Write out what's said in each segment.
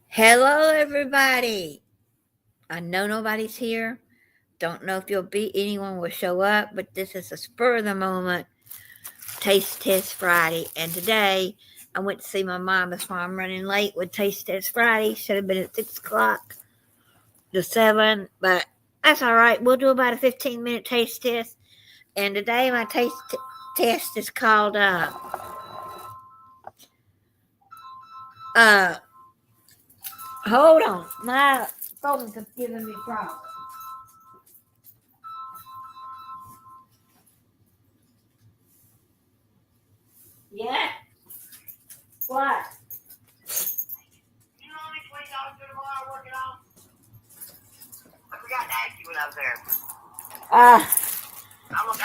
Hello, everybody. I know nobody's here. Don't know if anyone will show up, but this is a spur of the moment taste test Friday. And today I went to see my mom. That's why I'm running late with taste test Friday. Should have been at 6 o'clock to 7, but that's all right. We'll do about a 15-minute taste test. And today my test is called uh hold on. My phone's giving me problems. Yeah. What? You only $20 for tomorrow working on? I forgot to ask you when I was there. I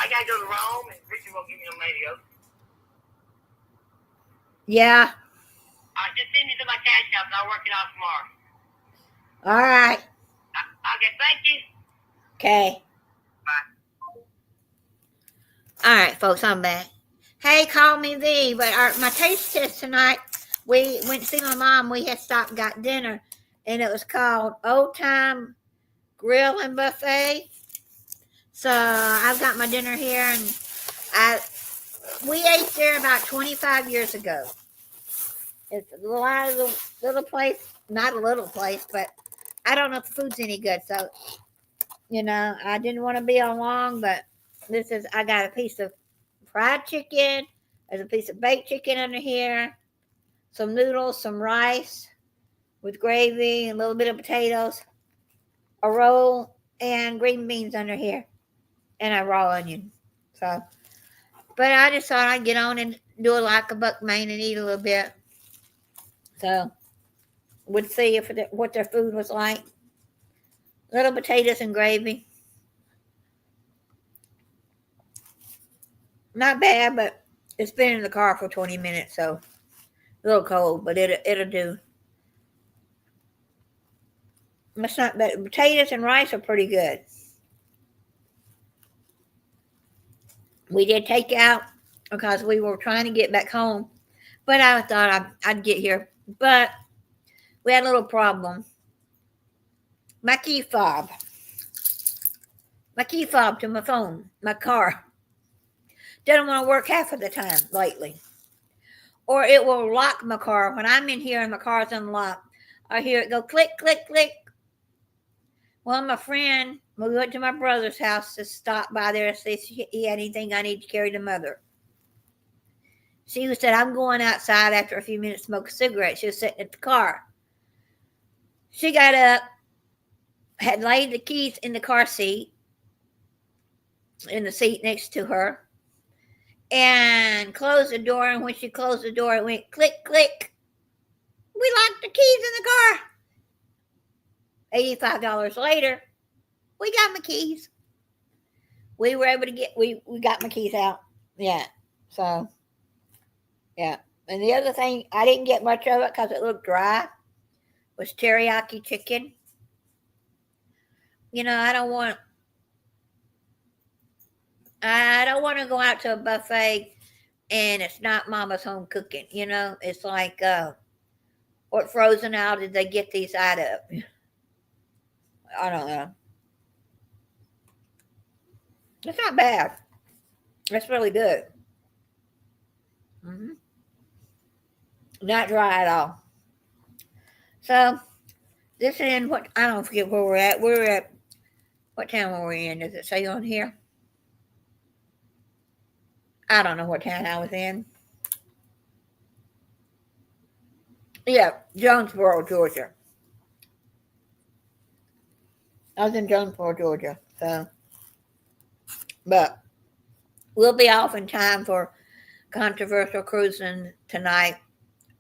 gotta go to Rome and Richard won't give me no radio. Yeah. Just send me to my cash shop and I'll work it out tomorrow. All right. Okay, thank you. Okay. Bye. All right, folks, I'm back. Hey, call me V. But my taste test tonight, we went to see my mom. We had stopped and got dinner, and it was called Old Time Grill and Buffet. So I've got my dinner here, and we ate there about 25 years ago. It's a little place, not a little place, but I don't know if the food's any good. So, I didn't want to be on long, but I got a piece of fried chicken. There's a piece of baked chicken under here, some noodles, some rice with gravy, a little bit of potatoes, a roll, and green beans under here, and a raw onion. So, but I just thought I'd get on and do it like a buck main and eat a little bit. So, would see what their food was like. Little potatoes and gravy. Not bad, but it's been in the car for 20 minutes, so a little cold, but it'll do. That's not bad. Potatoes and rice are pretty good. We did take out because we were trying to get back home, but I thought I'd get here. But we had a little problem. My key fob to my phone, my car, doesn't want to work half of the time lately. Or it will lock my car. When I'm in here and my car's unlocked, I hear it go click, click, click. Well, my friend, we went to my brother's house to stop by there and see if he had anything I need to carry to mother. She said, I'm going outside after a few minutes to smoke a cigarette. She was sitting at the car. She got up, had laid the keys in the car seat, in the seat next to her, and closed the door. And when she closed the door, it went click, click. We locked the keys in the car. $85 later, we got my keys. We were able to we got my keys out. Yeah. So, yeah. And the other thing, I didn't get much of it because it looked dry, was teriyaki chicken. I don't want to go out to a buffet and it's not mama's home cooking. It's like, what frozen out did they get these out of? I don't know. It's not bad. It's really good. Mm-hmm. Not dry at all. So, this is I don't forget where we're at. We're at, what town were we in? Does it say on here? I don't know what town I was in. Yeah, Jonesboro, Georgia. I was in Jonesboro, Georgia. So, but we'll be off in time for controversial cruising tonight.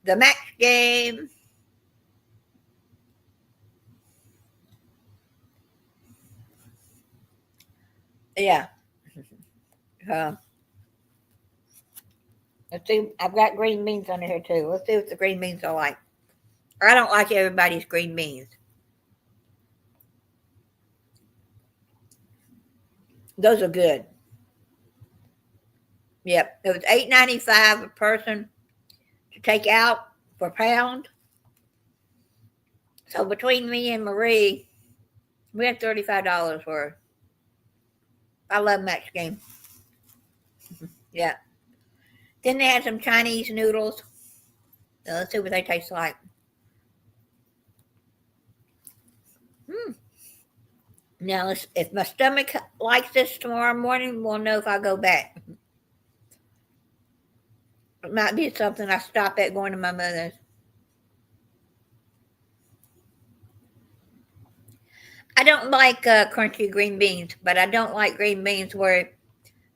The match game. Yeah. Let's see. I've got green beans under here too. Let's see what the green beans are like. I don't like everybody's green beans. Those are good. Yep. It was $8.95 a person to take out per pound. So between me and Marie, we had $35 worth. I love Max Game. Yeah. Then they had some Chinese noodles. So let's see what they taste like. Now, if my stomach likes this tomorrow morning, we'll know if I go back. It might be something I stop at going to my mother's. I don't like crunchy green beans, but I don't like green beans where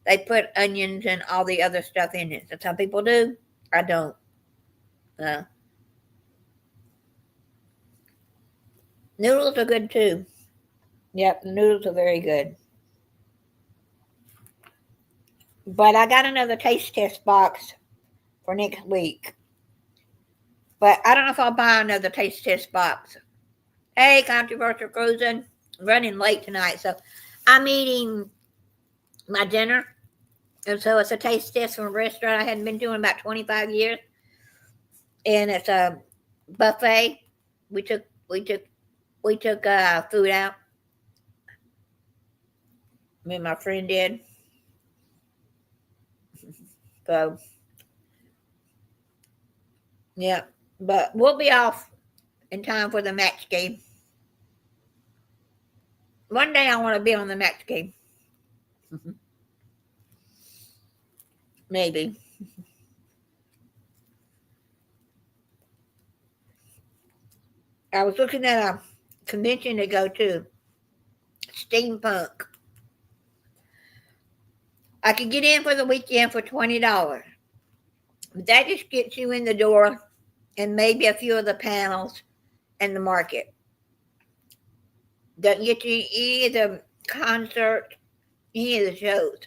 they put onions and all the other stuff in it. So some people do. I don't. Noodles are good too. Yep, the noodles are very good. But I got another taste test box for next week. But I don't know if I'll buy another taste test box. Hey, Controversial Cruising. I'm running late tonight, so I'm eating my dinner. And so it's a taste test from a restaurant I hadn't been to in about 25 years. And it's a buffet. We took food out. Me and my friend did. So yeah. But we'll be off in time for the match game. One day I want to be on the match game. Maybe. I was looking at a convention to go to. Steampunk. I could get in for the weekend for $20. But that just gets you in the door and maybe a few of the panels and the market. Doesn't get you any of the concert, any of the shows.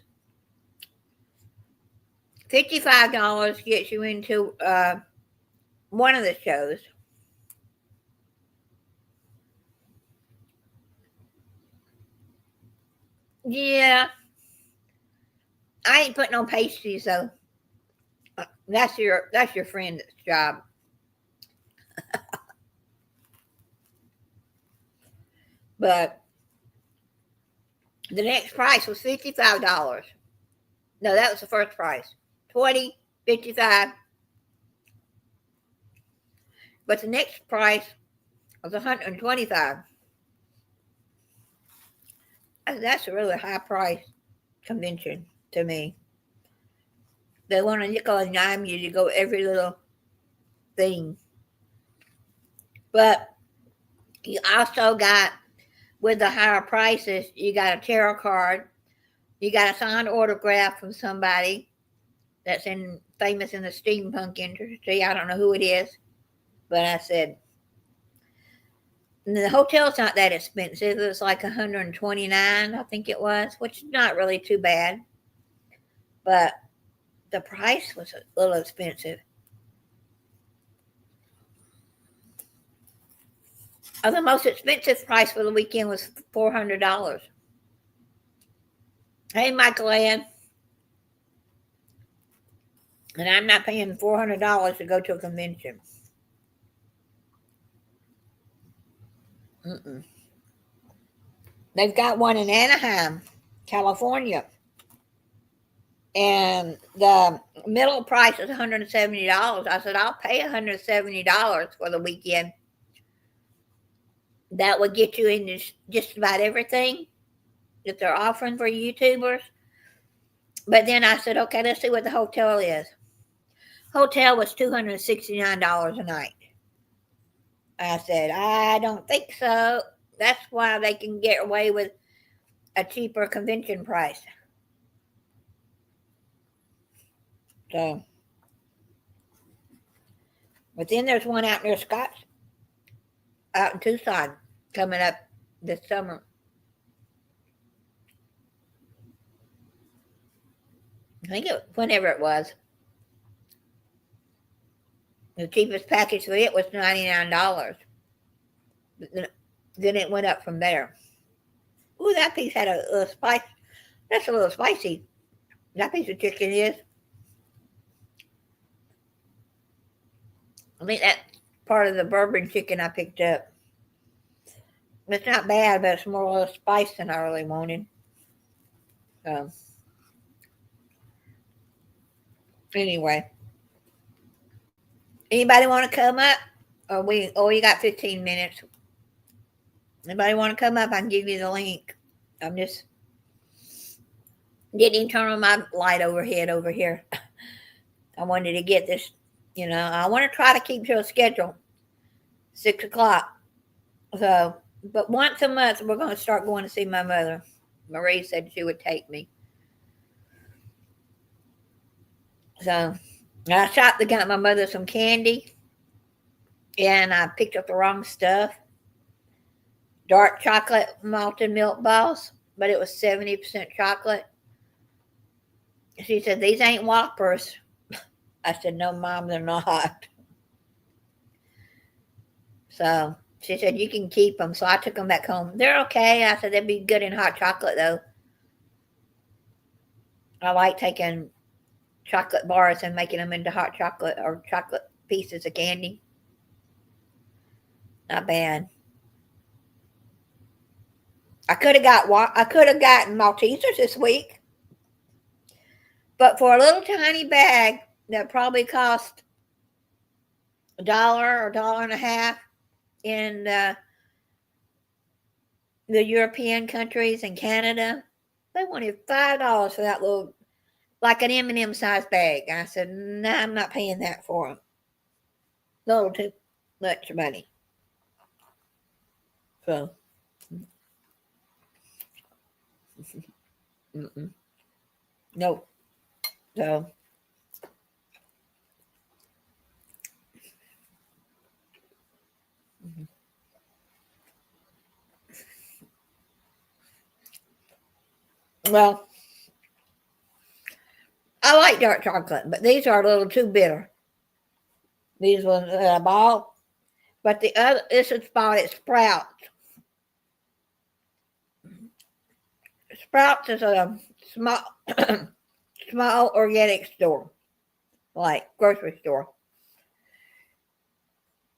$55 gets you into one of the shows. Yeah. I ain't putting on pastries though. That's your friend's job. But the next price was $55. No, that was the first price. 20, 55. But the next price was 125. That's a really high price convention to me. They want to nickel and dime you to go every little thing. But you also got, with the higher prices, you got a tarot card. You got a signed autograph from somebody that's famous in the steampunk industry. I don't know who it is. But I said, the hotel's not that expensive. It was like $129, I think it was, which is not really too bad. But the price was a little expensive. The most expensive price for the weekend was $400. Hey, Michael Ann. And I'm not paying $400 to go to a convention. They've got one in Anaheim, California. And the middle price is $170. I said, I'll pay $170 for the weekend. That would get you into just about everything that they're offering for YouTubers. But then I said, okay, let's see what the hotel is. Hotel was $269 a night. I said, I don't think so. That's why they can get away with a cheaper convention price. So, but then there's one out near Scotts, out in Tucson, coming up this summer. I think whenever it was. The cheapest package for it was $99. Then it went up from there. Ooh, that piece had a little spice. That's a little spicy. That piece of chicken is. I think that's part of the bourbon chicken I picked up. It's not bad, but it's more a little spice than I really wanted. So, anyway. Anybody want to come up? You got 15 minutes. Anybody want to come up? I can give you the link. I'm just didn't even turn on my light overhead over here. I wanted to get this, I want to try to keep to a schedule, 6 o'clock. So, but once a month, we're going to start going to see my mother. Marie said she would take me. So, I got my mother some candy, and I picked up the wrong stuff. Dark chocolate malted milk balls, but it was 70% chocolate. She said, "These ain't Whoppers." I said, "No, Mom, they're not." So she said, "You can keep them." So I took them back home. They're okay. I said, "They'd be good in hot chocolate, though." I like taking chocolate bars and making them into hot chocolate or chocolate pieces of candy. Not bad. I could have gotten Maltesers this week, but for a little tiny bag that probably cost $1 or $1.50 in the European countries and Canada, they wanted $5 for that little, like an M&M size bag. I said, "No, I'm not paying that for them. A little too much money." So, nope. So, well, I like dark chocolate, but these are a little too bitter. These ones that I bought, but this is bought at Sprouts. Sprouts is a small, small organic store, like grocery store,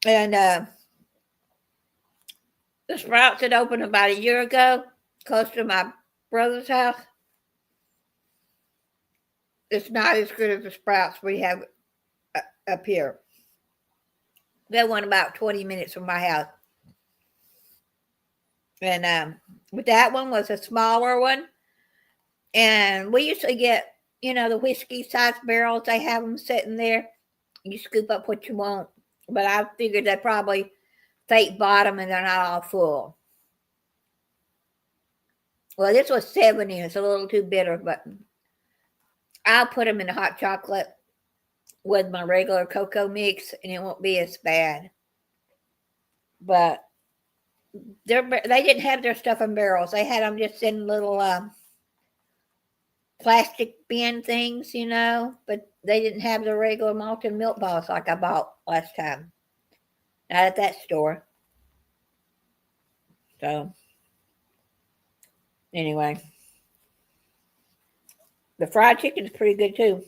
and the Sprouts had opened about a year ago, close to my brother's house. It's not as good as the Sprouts we have up here. That one about 20 minutes from my house. And but that one was a smaller one. And we usually get, the whiskey size barrels. They have them sitting there. You scoop up what you want. But I figured they probably fake bottom and they're not all full. Well, this was 70. It's a little too bitter, but I'll put them in the hot chocolate with my regular cocoa mix, and it won't be as bad. But they didn't have their stuff in barrels. They had them just in little plastic bin things, but they didn't have the regular malted milk balls like I bought last time. Not at that store. So, anyway, the fried chicken is pretty good too.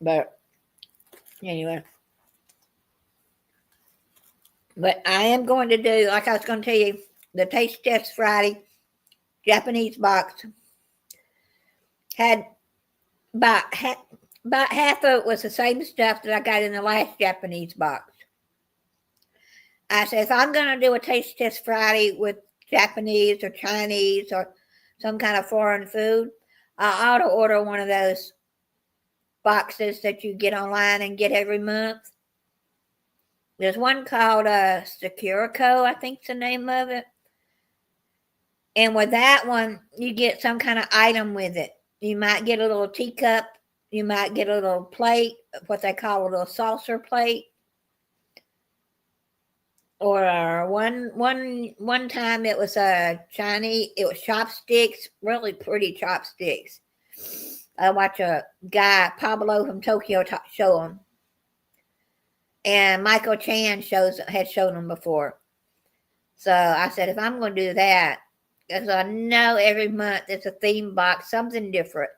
But anyway, but I am going to do, like I was going to tell you, the Taste Test Friday Japanese box had about half of it was the same stuff that I got in the last Japanese box. I said, if I'm going to do a Taste Test Friday with Japanese or Chinese or some kind of foreign food, I ought to order one of those boxes that you get online and get every month. There's one called Securico, I think's the name of it. And with that one, you get some kind of item with it. You might get a little teacup. You might get a little plate, what they call a little saucer plate. Or one time it was Chinese. It was chopsticks, really pretty chopsticks. I watch a guy, Pablo from Tokyo, show them. And Michael Chan had shown them before. So I said, if I'm going to do that, because I know every month it's a theme box, something different.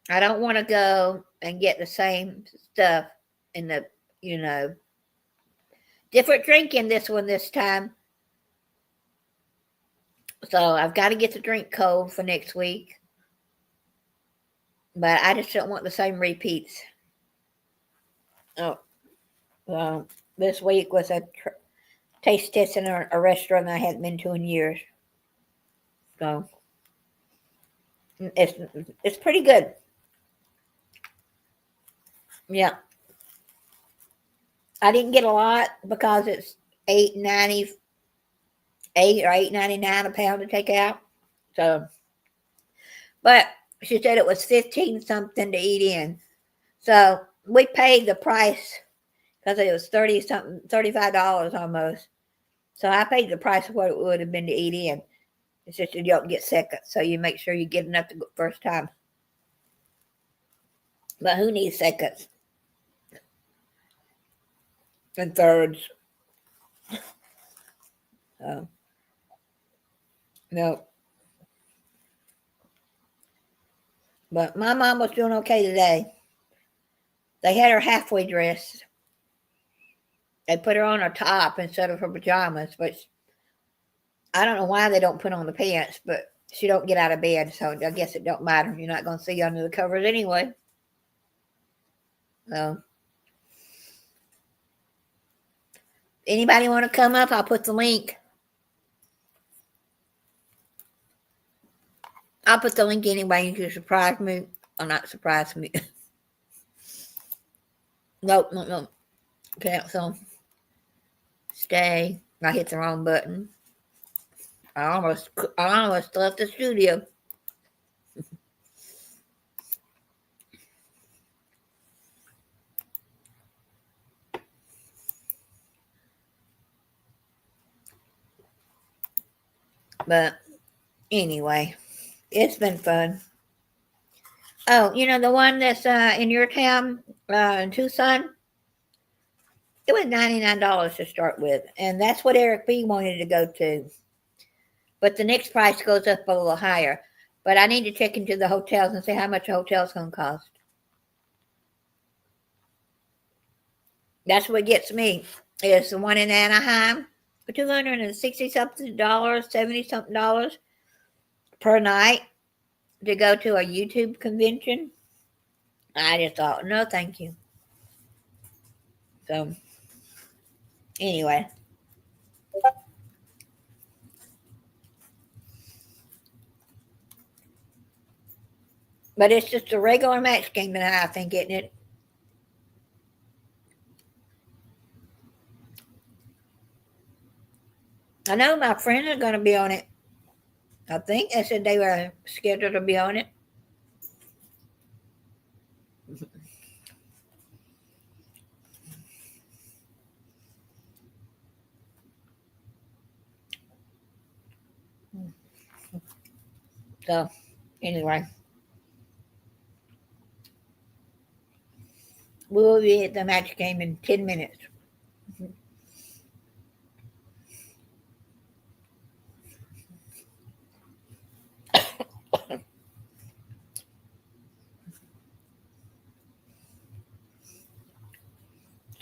I don't want to go and get the same stuff in the you know. Different drinking this one this time. So I've got to get the drink cold for next week. But I just don't want the same repeats. Oh, this week was a taste test in a restaurant I hadn't been to in years. So it's pretty good. Yeah. I didn't get a lot because it's $8.98 or $8.99 a pound to take out. So, but she said it was 15 something to eat in. So we paid the price because it was 30 something, $35 almost. So I paid the price of what it would have been to eat in. It's just you don't get seconds, so you make sure you get enough to go first time. But who needs seconds and thirds? No. But my mom was doing okay today. They had her halfway dressed. They put her on her top instead of her pajamas, but I don't know why they don't put on the pants, but she don't get out of bed, so I guess it don't matter. You're not going to see under the covers anyway. So, anybody want to come up? I'll put the link. I'll put the link anyway. You can surprise me. Or not surprise me. Nope. Cancel. Stay. I hit the wrong button. I almost left the studio. But anyway, it's been fun. Oh, the one that's in your town, in Tucson, it was $99 to start with, and that's what Eric B wanted to go to. But the next price goes up a little higher. But I need to check into the hotels and see how much a hotel's going to cost. That's what gets me. Is the one in Anaheim for $260 something, $70 something per night to go to a YouTube convention. I just thought, no, thank you. So, anyway. But it's just a regular match game tonight, I think, isn't it? I know my friends are going to be on it. I think they said they were scheduled to be on it. So, anyway. We will be at the match game in 10 minutes.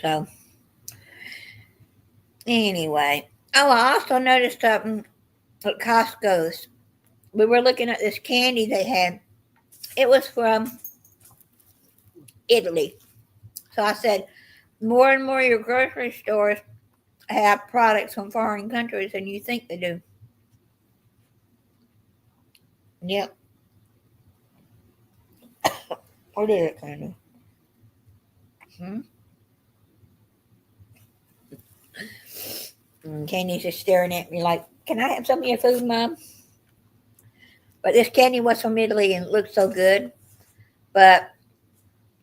So, anyway. Oh, I also noticed something at Costco's. We were looking at this candy they had. It was from Italy. So I said, more and more your grocery stores have products from foreign countries than you think they do. Yep. What is it, Candy? Candy's just staring at me like, can I have some of your food, Mom? But this candy was from Italy and it looked so good. But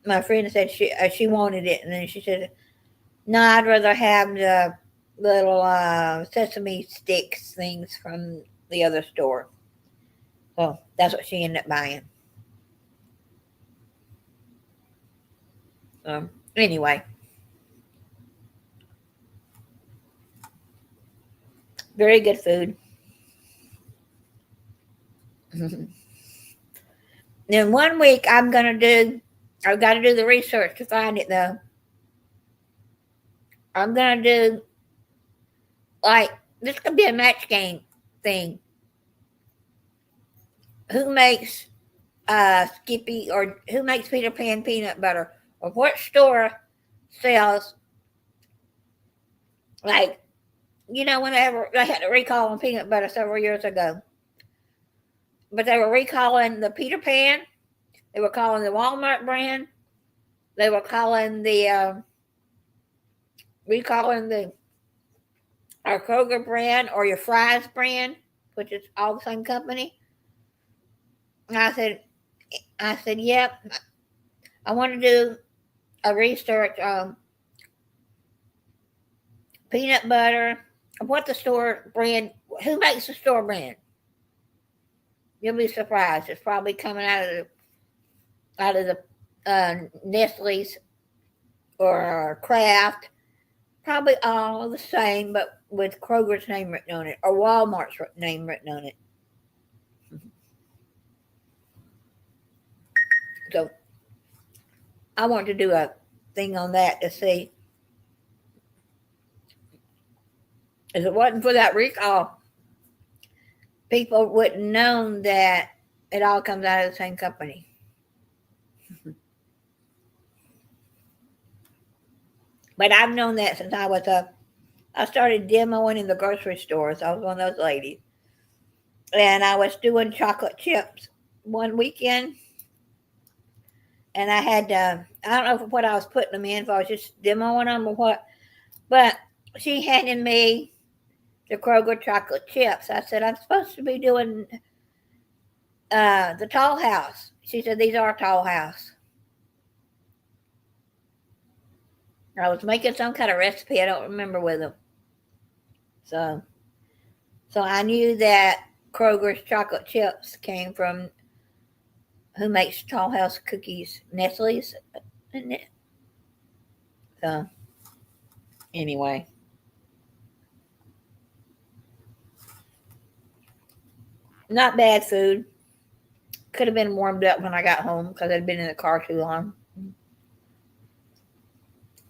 my friend said she wanted it, and then she said, no, I'd rather have the little sesame sticks things from the other store. So that's what she ended up buying. Anyway. Very good food. Then 1 week I've got to do the research to find it though. I'm going to do, like, this could be a match game thing. Who makes Skippy, or who makes Peter Pan peanut butter? Or what store sells, like, whenever they had a recall on peanut butter several years ago. But they were recalling the Peter Pan. They were calling the Walmart brand. They were calling recalling the our Kroger brand or your Fry's brand, which is all the same company. And I said, yep. I want to do a research on peanut butter. What the store brand? Who makes the store brand? You'll be surprised. It's probably coming out of the Nestle's or Kraft. Probably all the same, but with Kroger's name written on it or Walmart's name written on it. So I want to do a thing on that to see. If it wasn't for that recall, people wouldn't know that it all comes out of the same company. But I've known that since I started demoing in the grocery stores. I was one of those ladies. And I was doing chocolate chips one weekend. And I had, I don't know what I was putting them in, if I was just demoing them or what. But she handed me the Kroger chocolate chips. I said, I'm supposed to be doing the Tall House. She said, these are Tall House. I was making some kind of recipe, I don't remember with them. So I knew that Kroger's chocolate chips came from who makes Tall House cookies, Nestle's, isn't it? So anyway. Not bad food. Could have been warmed up when I got home because I'd been in the car too long.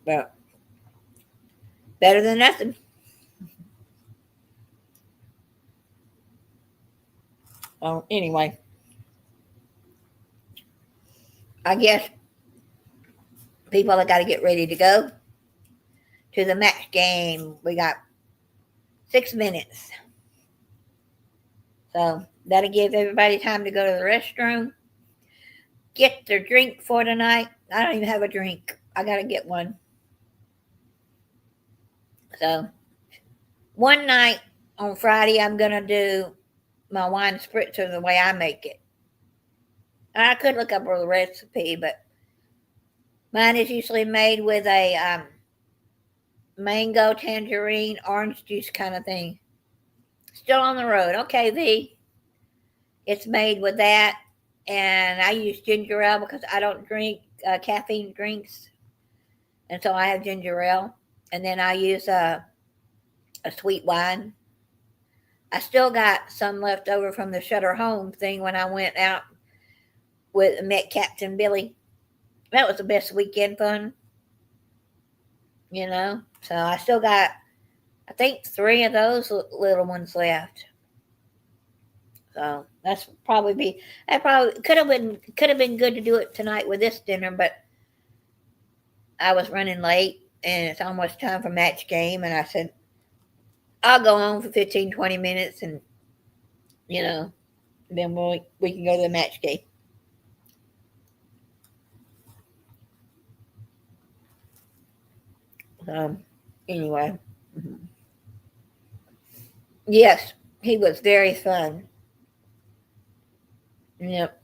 But better than nothing. Well, anyway. I guess people have got to get ready to go to the match game. We got 6 minutes. So that'll give everybody time to go to the restroom, get their drink for tonight. I don't even have a drink. I got to get one. So one night on Friday, I'm going to do my wine spritzer the way I make it. I could look up a recipe, but mine is usually made with a mango, tangerine, orange juice kind of thing. Still on the road. Okay, V. It's made with that. And I use ginger ale because I don't drink caffeine drinks. And so I have ginger ale. And then I use a sweet wine. I still got some left over from the Shutter Home thing when I went out met Captain Billy. That was the best weekend fun. So I still got, I think, 3 of those little ones left. So that probably could have been good to do it tonight with this dinner, but I was running late and it's almost time for match game, and I said I'll go on for 15-20 minutes and then we can go to the match game. Anyway. Yes, he was very fun. Yep.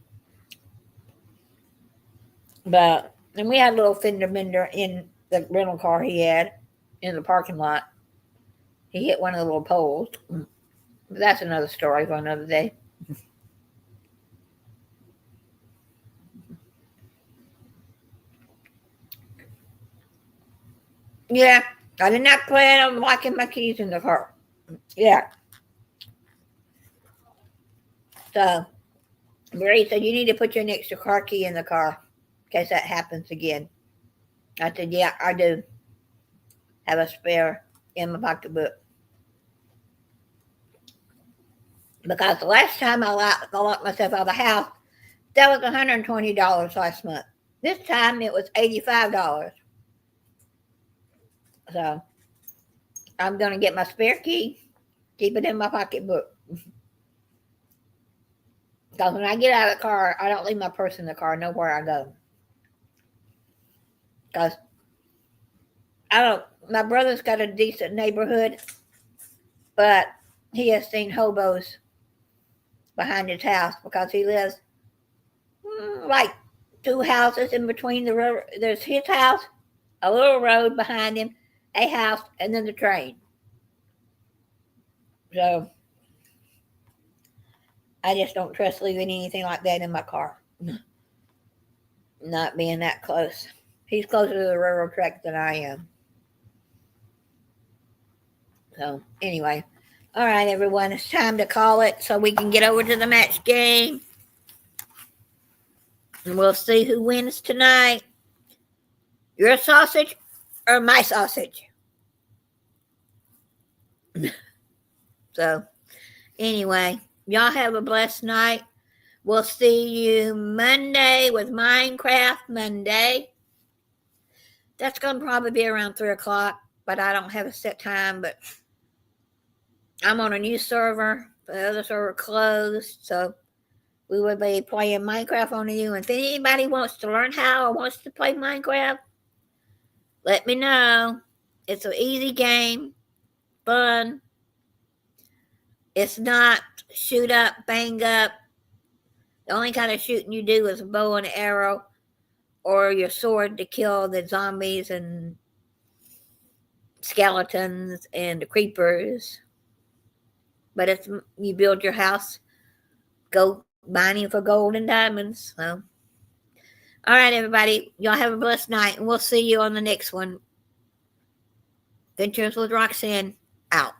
And we had a little fender bender in the rental car he had in the parking lot. He hit one of the little poles. But that's another story for another day. Yeah, I did not plan on locking my keys in the car. Yeah. So Marie said, you need to put your extra car key in the car in case that happens again. I said, yeah, I do. have a spare in my pocketbook. Because the last time I locked myself out of the house, that was $120 last month. This time it was $85. So I'm going to get my spare key, keep it in my pocketbook. Because when I get out of the car, I don't leave my purse in the car, know where I go. Because my brother's got a decent neighborhood, but he has seen hobos behind his house because he lives like 2 houses in between the road. There's his house, a little road behind him, a house, and then the train. So I just don't trust leaving anything like that in my car. Not being that close. He's closer to the railroad track than I am. So anyway, all right, everyone, it's time to call it so we can get over to the match game. And we'll see who wins tonight. Your sausage or my sausage? So anyway, y'all have a blessed night. We'll see you Monday with Minecraft Monday. That's going to probably be around 3 o'clock, but I don't have a set time. But I'm on a new server. The other server closed, so we will be playing Minecraft on the new. And if anybody wants to learn how or wants to play Minecraft, let me know. It's an easy game, fun. It's not shoot up, bang up. The only kind of shooting you do is a bow and arrow or your sword to kill the zombies and skeletons and the creepers. But it's you build your house, go mining for gold and diamonds. So, all right, everybody, y'all have a blessed night, and we'll see you on the next one. Adventures with Roxanne out.